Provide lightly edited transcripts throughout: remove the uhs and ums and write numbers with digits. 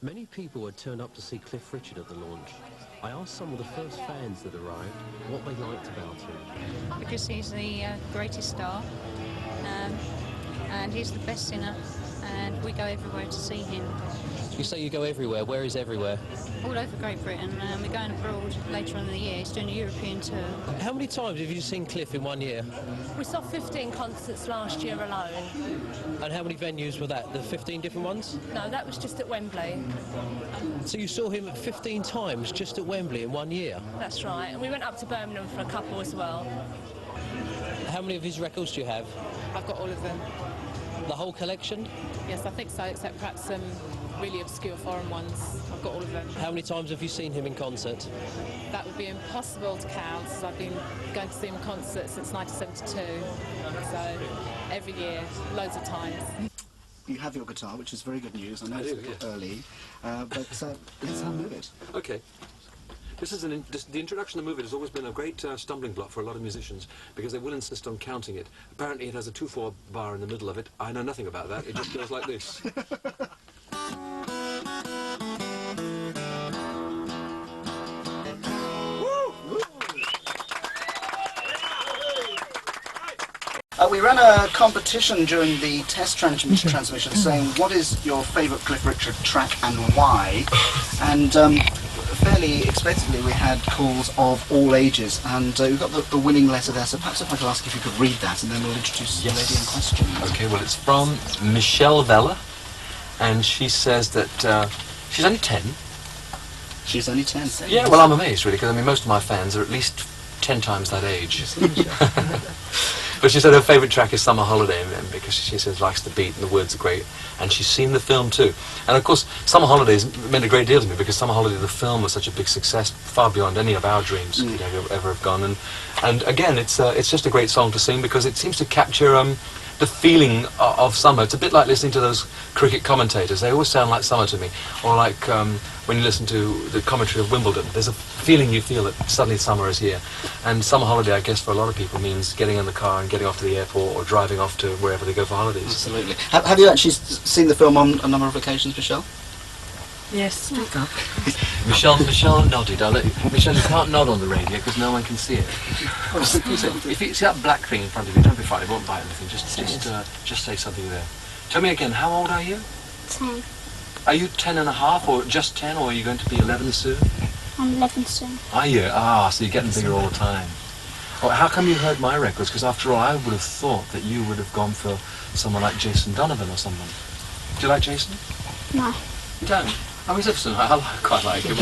Many people had turned up to see Cliff Richard at the launch. I asked some of the first fans that arrived what they liked about him. Because he's the greatest star, and he's the best singer, and we go everywhere to see him. You say you go everywhere. Where is everywhere? All over Great Britain, and we're going abroad later on in the year. He's doing a European tour. How many times have you seen Cliff in 1 year? We saw 15 concerts last year alone. And how many venues were that? The 15 different ones? No, that was just at Wembley. So you saw him 15 times just at Wembley in 1 year? That's right, and we went up to Birmingham for a couple as well. How many of his records do you have? I've got all of them. The whole collection? Yes, I think so, except perhaps some really obscure foreign ones. I've got all of them. How many times have you seen him in concert? That would be impossible to count, as I've been going to see him in concert since 1972. So every year, loads of times. You have your guitar, which is very good news. I know it's a little early, but let's move it. Okay. The introduction of the movie has always been a great stumbling block for a lot of musicians because they will insist on counting it. Apparently it has a 2/4 bar in the middle of it. I know nothing about that. It just goes like this. We ran a competition during the test transmission saying what is your favourite Cliff Richard track and why, and fairly expectedly we had calls of all ages, and we've got the winning letter there, so perhaps if I could ask if you could read that and then we'll introduce the lady in question. Okay, well it's from Michelle Vella, and she says that she's only 10. She's only 10? Yeah, well I'm amazed really, because I mean most of my fans are at least 10 times that age. But she said her favourite track is Summer Holiday, because she says likes the beat and the words are great, and she's seen the film too. And of course, Summer Holidays meant a great deal to me because Summer Holiday, the film, was such a big success, far beyond any of our dreams could ever have gone. And again, it's just a great song to sing because it seems to capture the feeling of summer. It's a bit like listening to those cricket commentators. They always sound like summer to me. Or like when you listen to the commentary of Wimbledon. There's a feeling you feel that suddenly summer is here. And Summer Holiday, I guess, for a lot of people means getting in the car and getting off to the airport or driving off to wherever they go for holidays. Absolutely. Have you actually seen the film on a number of occasions, Michelle? Yes, speak up. Michelle nodded. Michelle, you can't nod on the radio because no one can see it. If you see that black thing in front of you, don't be frightened. It won't bite anything. Just say something there. Tell me again. How old are you? 10. Are you 10 and a half, or just 10, or are you going to be 11 soon? I'm 11 soon. Are you? Ah, so you're getting bigger all the time. Oh, how come you heard my records? Because after all, I would have thought that you would have gone for someone like Jason Donovan or someone. Do you like Jason? No. You don't? Oh, he's Everson. I quite like him.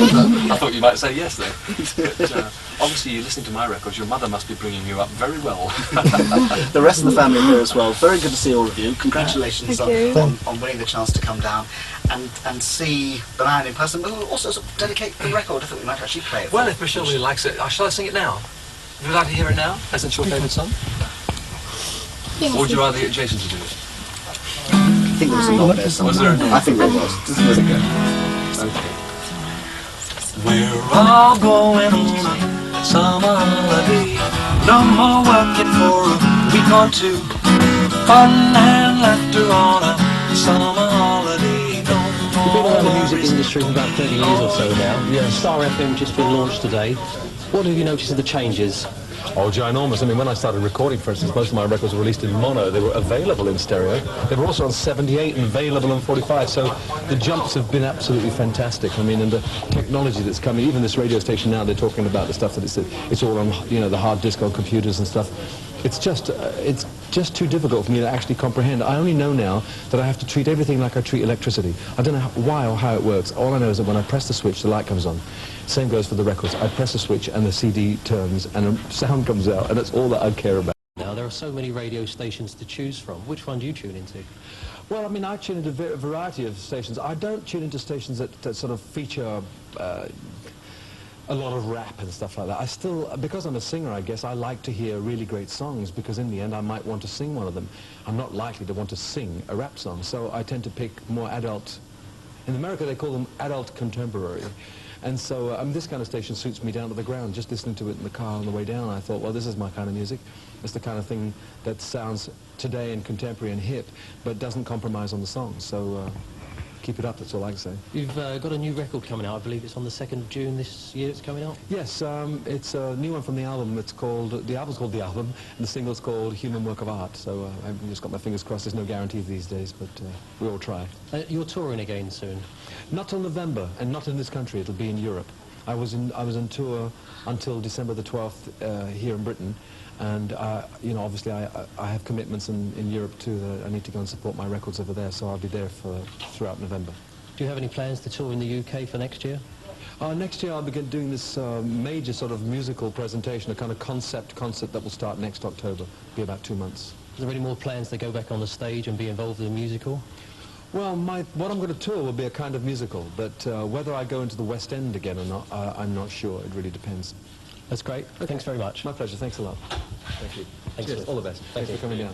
I thought you might say yes, though. But obviously, you listen to my records. Your mother must be bringing you up very well. The rest of the family here as well. Very good to see all of you. Congratulations on winning the chance to come down and see the man in person. But we'll also sort of dedicate the record. I think we might actually play it. Well, if Michelle really likes it, shall I sing it now? Would you like to hear it now? As it's your favourite song? Yes. Or would you rather get Jason to do it? I think there was a nod there somewhere. Was there? I think there was. This is really good. Okay. We're all going on a summer holiday. No more working for a week or two. Fun and laughter on a summer holiday. No more. You've been around the music industry for about 30 years or so now. Yeah. Star FM just been launched today. What have you noticed of the changes? Oh, ginormous. I mean, when I started recording, for instance, most of my records were released in mono. They were available in stereo. They were also on 78 and available on 45. So the jumps have been absolutely fantastic. I mean, and the technology that's coming, even this radio station now, they're talking about the stuff that it's all on, you know, the hard disk on computers and stuff. It's just too difficult for me to actually comprehend. I only know now that I have to treat everything like I treat electricity. I don't know why or how it works. All I know is that when I press the switch, the light comes on. Same goes for the records. I press a switch and the CD turns and a sound comes out, and that's all that I care about. Now, there are so many radio stations to choose from. Which one do you tune into? Well, I mean, I tune into a variety of stations. I don't tune into stations that sort of feature a lot of rap and stuff like that. I still, because I'm a singer, I guess, I like to hear really great songs, because in the end I might want to sing one of them. I'm not likely to want to sing a rap song, so I tend to pick more adult. In America they call them adult contemporary. And so this kind of station suits me down to the ground. Just listening to it in the car on the way down, I thought, well, this is my kind of music. It's the kind of thing that sounds today and contemporary and hip, but doesn't compromise on the song. So keep it up, that's all I can say. You've got a new record coming out. I believe it's on the 2nd of June this year it's coming out. Yes, it's a new one from the album. The album's called The Album, and the single's called Human Work of Art. So I've just got my fingers crossed. There's no guarantees these days, but we all try. You're touring again soon? Not till November, and not in this country. It'll be in Europe. I was on tour until December the 12th here in Britain, and you know, obviously I have commitments in Europe too that I need to go and support my records over there, so I'll be there throughout November. Do you have any plans to tour in the UK for next year? Next year I'll begin doing this major sort of musical presentation, a kind of concept concert that will start next October. Be about 2 months. Is there any more plans to go back on the stage and be involved in a musical? Well, what I'm going to tour will be a kind of musical, but whether I go into the West End again or not, I'm not sure. It really depends. That's great. Okay. Thanks very much. My pleasure. Thanks a lot. Thank you. Thanks. Cheers. All the best. Thanks for coming down.